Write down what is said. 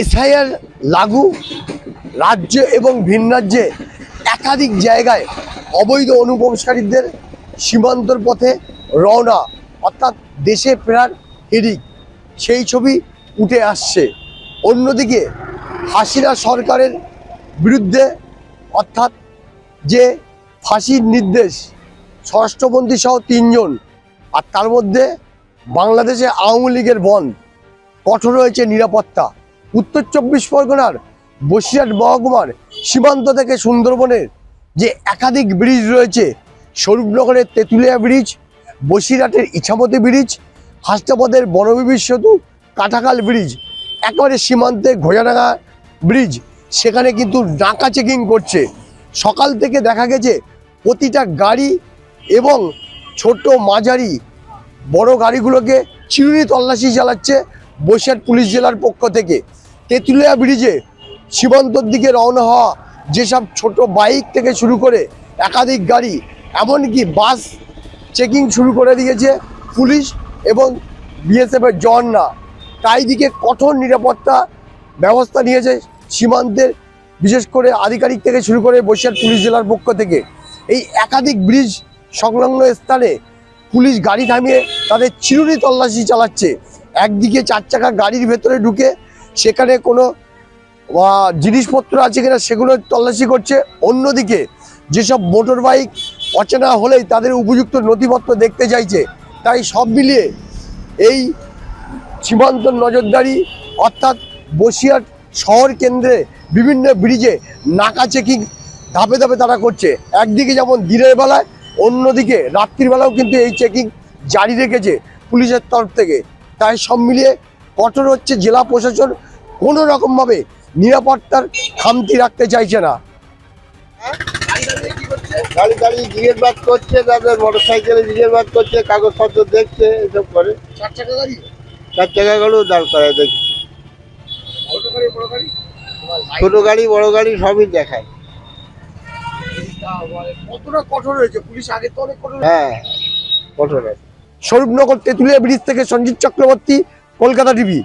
SIR লাগু, রাজ্য এবং ভিন রাজ্যে একাধিক জায়গায় অবৈধ অনুপ্রবেশকারীদের সীমান্তর পথে রওনা, অর্থাৎ দেশে ফেরার হিড়িক, সেই ছবি উঠে আসছে। অন্যদিকে হাসিনা সরকারের বিরুদ্ধে, অর্থাৎ যে ফাঁসির নির্দেশ, স্বরাষ্ট্রমন্ত্রী সহ ৩ জন, আর তার মধ্যে বাংলাদেশে আওয়ামী লীগের বন্ধ, কঠোর হয়েছে নিরাপত্তা। উত্তর ২৪ পরগনার বসিরহাট মহকুমার সীমান্ত থেকে সুন্দরবনের যে একাধিক ব্রিজ রয়েছে, স্বরূপনগরের তেঁতুলিয়া ব্রিজ, বসিরহাটের ইছামতি ব্রিজ, হাসনাবাদের বনবিবি সেতু, কাটাখাল ব্রিজ, একেবারে সীমান্তে ঘোড়াডাঙ্গা ব্রিজ, সেখানে কিন্তু নাকা চেকিং করছে। সকাল থেকে দেখা গেছে প্রতিটা গাড়ি এবং ছোট মাঝারি বড় গাড়িগুলোকে চিরুনি তল্লাশি চালাচ্ছে বসিরহাট পুলিশ জেলার পক্ষ থেকে। তেঁতুলিয়া ব্রিজে সীমান্তর দিকে রওনা হওয়া যেসব ছোট বাইক থেকে শুরু করে একাধিক গাড়ি, এমনকি বাস চেকিং শুরু করে দিয়েছে পুলিশ এবং বিএসএফের জওয়ানরা। তাই দিকে কঠোর নিরাপত্তা ব্যবস্থা নিয়েছে সীমান্তের বিশেষ করে আধিকারিক থেকে শুরু করে বসিরহাট পুলিশ জেলার পক্ষ থেকে। এই একাধিক ব্রিজ সংলগ্ন স্থানে পুলিশ গাড়ি থামিয়ে তাদের চিরুনি তল্লাশি চালাচ্ছে। একদিকে 4 চাকা গাড়ির ভেতরে ঢুকে সেখানে কোনো জিনিসপত্র আছে কিনা সেগুলো তল্লাশি করছে। অন্যদিকে যেসব মোটর বাইক অচেনা হলেই তাদের উপযুক্ত নথিপত্র দেখতে চাইছে। তাই সব মিলিয়ে এই সীমান্ত নজরদারি, অর্থাৎ বসিরহাট শহর কেন্দ্রে বিভিন্ন ব্রিজে নাকা চেকিং ধাপে ধাপে তারা করছে। একদিকে যেমন দিনের বেলায়, অন্যদিকে রাত্রিবেলাও কিন্তু এই চেকিং জারি রেখেছে পুলিশের তরফ থেকে। তাই সব মিলিয়ে কঠোর হচ্ছে জেলা প্রশাসন, কোনো রকমভাবে নিরাপত্তার খামতি রাখতে চাইছে না। গাড়ি দাঁড়িয়ে জিজ্ঞেসবাদ করছে, তাদের মোটর সাইকেলে জিজ্ঞেসবাদ করছে, কাগজপত্র দেখছে, এসব করে। 4 চাকা গাড়ি, 4 চাকাগুলো দাঁড় করায় দেখছে, ছোট গাড়ি বড় গাড়ি সবই দেখায়। কতটা কঠোর হয়েছে পুলিশ, আগে তো অনেক কঠোর। হ্যাঁ, কঠোর। স্বরূপনগর তেঁতুলিয়া ব্রিজ থেকে সঞ্জিত চক্রবর্তী, কলকাতা টিভি।